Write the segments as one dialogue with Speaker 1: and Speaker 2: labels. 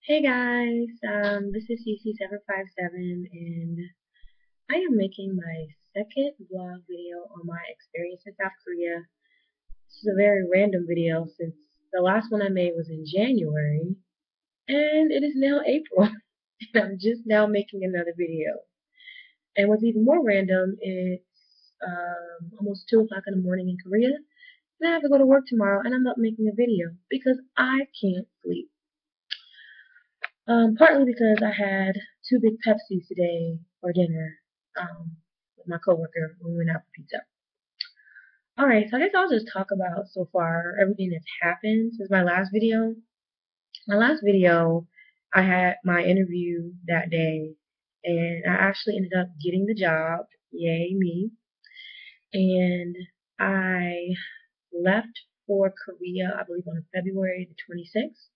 Speaker 1: Hey guys, this is CC757 and I am making my second vlog video on my experience in South Korea. This is a very random video since the last one I made was in January and it is now April and I'm just now making another video. And what's even more random, it's almost 2 o'clock in the morning in Korea and I have to go to work tomorrow and I'm up making a video because I can't sleep. Partly because I had two big Pepsis today for dinner with my coworker when we went out for pizza. Alright, so I guess I'll just talk about so far everything that's happened since my last video. My last video, I had my interview that day, and I actually ended up getting the job. Yay, me. And I left for Korea, I believe, on February the 26th.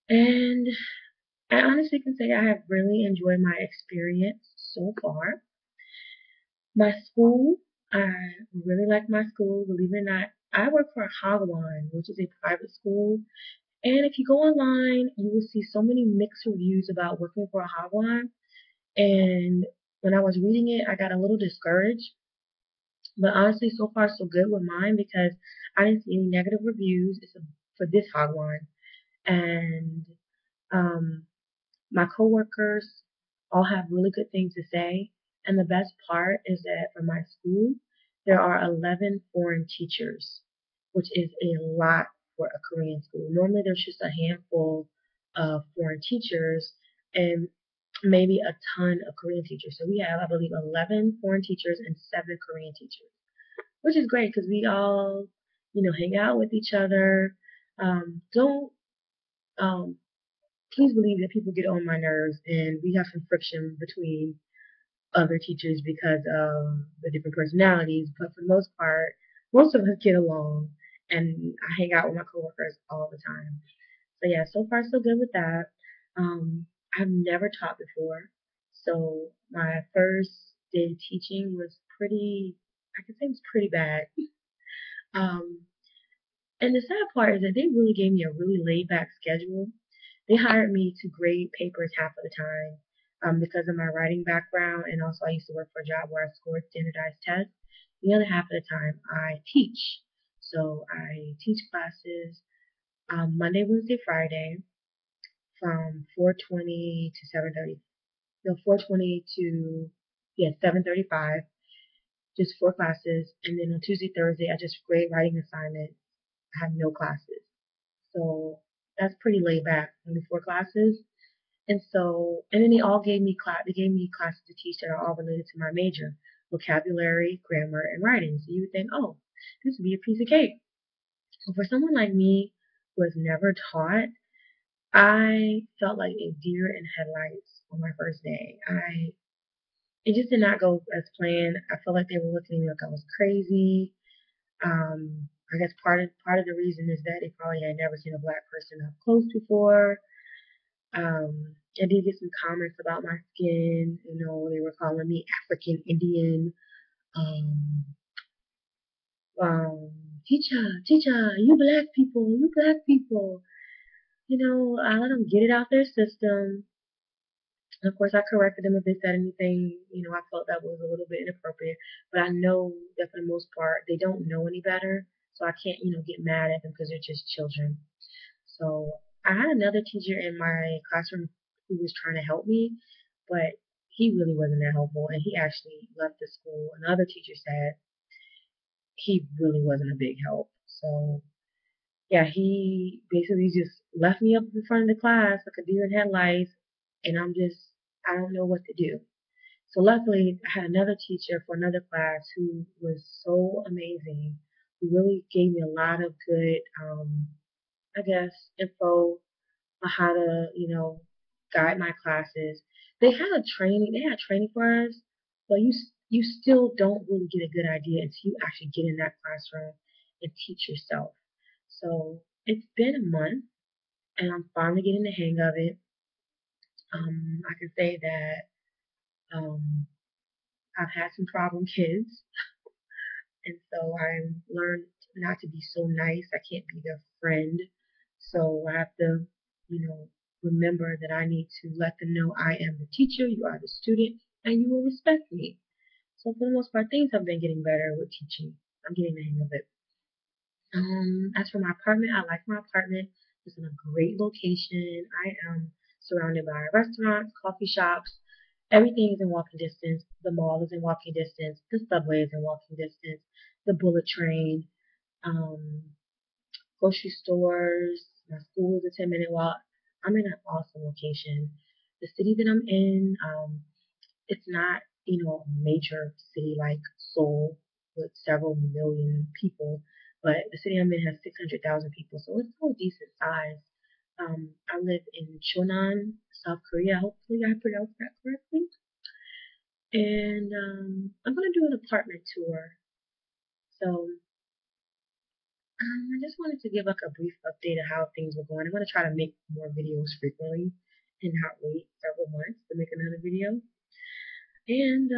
Speaker 1: And I honestly can say I have really enjoyed my experience so far. My school, I really like my school. Believe it or not, I work for Hagwon, which is a private school. And if you go online, you will see so many mixed reviews about working for a Hagwon. And when I was reading it, I got a little discouraged. But honestly, so far so good with mine because I didn't see any negative reviews. For this Hagwon, and um, my coworkers all have really good things to say, and the best part is that for my school, there are 11 foreign teachers, which is a lot for a Korean school. Normally, there's just a handful of foreign teachers and maybe a ton of Korean teachers. So we have, I believe, 11 foreign teachers and 7 Korean teachers, which is great because we all, hang out with each other. Don't um, Please believe that people get on my nerves and we have some friction between other teachers because of the different personalities, but for the most part, most of us get along and I hang out with my coworkers all the time. So yeah, so far so good with that. I've never taught before, so my first day teaching was I could say it was pretty bad. Um, and the sad part is that they really gave me a really laid back schedule. They hired me to grade papers half of the time because of my writing background, and also I used to work for a job where I scored standardized tests. The other half of the time, I teach. So I teach classes Monday, Wednesday, Friday from 4:20 to 7:30. No, 4:20 to 7:35. Just 4 classes, and then on Tuesday, Thursday, I just grade writing assignments. I have no classes. So that's pretty laid back, only 4 classes. And then they all gave me they gave me classes to teach that are all related to my major, vocabulary, grammar, and writing. So you would think, oh, this would be a piece of cake. So for someone like me who has never taught, I felt like a deer in headlights on my first day. It just did not go as planned. I felt like they were looking at me like I was crazy. I guess part of the reason is that they probably had never seen a black person up close before. I did get some comments about my skin. They were calling me African Indian. Um, teacher, you black people. I let them get it out their system. Of course, I corrected them if they said anything, I felt that was a little bit inappropriate. But I know that for the most part, they don't know any better. So I can't, get mad at them because they're just children. So I had another teacher in my classroom who was trying to help me, but he really wasn't that helpful, and he actually left the school. Another teacher said he really wasn't a big help. So yeah, he basically just left me up in front of the class like a deer in headlights, and I don't know what to do. So luckily, I had another teacher for another class who was so amazing, who really gave me a lot of good, I guess, info on how to, guide my classes. They had training for us, but you still don't really get a good idea until you actually get in that classroom and teach yourself. So it's been a month, and I'm finally getting the hang of it. I can say that I've had some problem kids, and so I learned not to be so nice. I can't be their friend, so I have to, you know, remember that I need to let them know I am the teacher, you are the student, and you will respect me. So for the most part, things have been getting better with teaching. I'm getting the hang of it. As for my apartment, I like my apartment. It's in a great location. I am surrounded by restaurants, coffee shops. Everything is in walking distance. The mall is in walking distance. The subway is in walking distance. The bullet train, um, grocery stores. My school is a 10-minute walk. I'm in an awesome location. The city that I'm in, it's not, a major city like Seoul with several million people, but the city I'm in has 600,000 people, so it's still a decent size. I live in Chonan, South Korea. Hopefully, I pronounced that correctly. And I'm gonna do an apartment tour. So I just wanted to give like a brief update of how things were going. I'm gonna try to make more videos frequently and not wait several months to make another video. And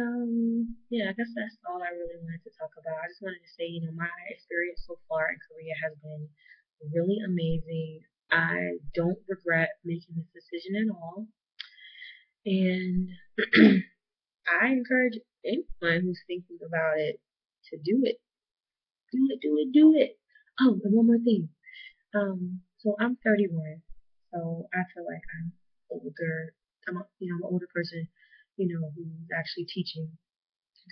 Speaker 1: yeah, I guess that's all I really wanted to talk about. I just wanted to say, my experience so far in Korea has been really amazing. I don't regret making this decision at all. And I encourage anyone who's thinking about it to do it. Do it, do it, do it. Oh, and one more thing. So I'm 31, so I feel like I'm older. I'm an older person, who's actually teaching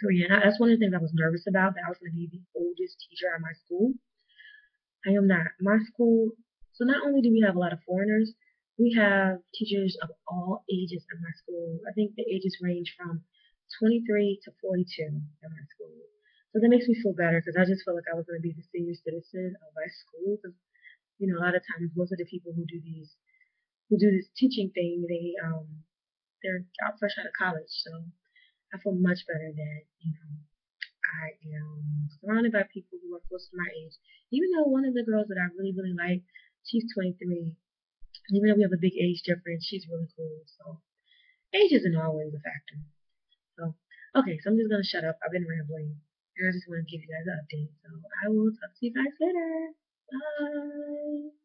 Speaker 1: Korean. That's one of the things I was nervous about, that I was going to be the oldest teacher at my school. I am not. My school, so not only do we have a lot of foreigners, we have teachers of all ages at my school. I think the ages range from 23 to 42 at my school. So that makes me feel better because I just felt like I was going to be the senior citizen of my school. Because, a lot of times most of the people who do this teaching thing, they're out fresh out of college. So I feel much better that, I am surrounded by people who are close to my age. Even though one of the girls that I really, really like, she's 23. Even though we have a big age difference, she's really cool. So age isn't always a factor. So okay, so I'm just gonna shut up. I've been rambling, and I just want to give you guys an update. So I will talk to you guys later. Bye.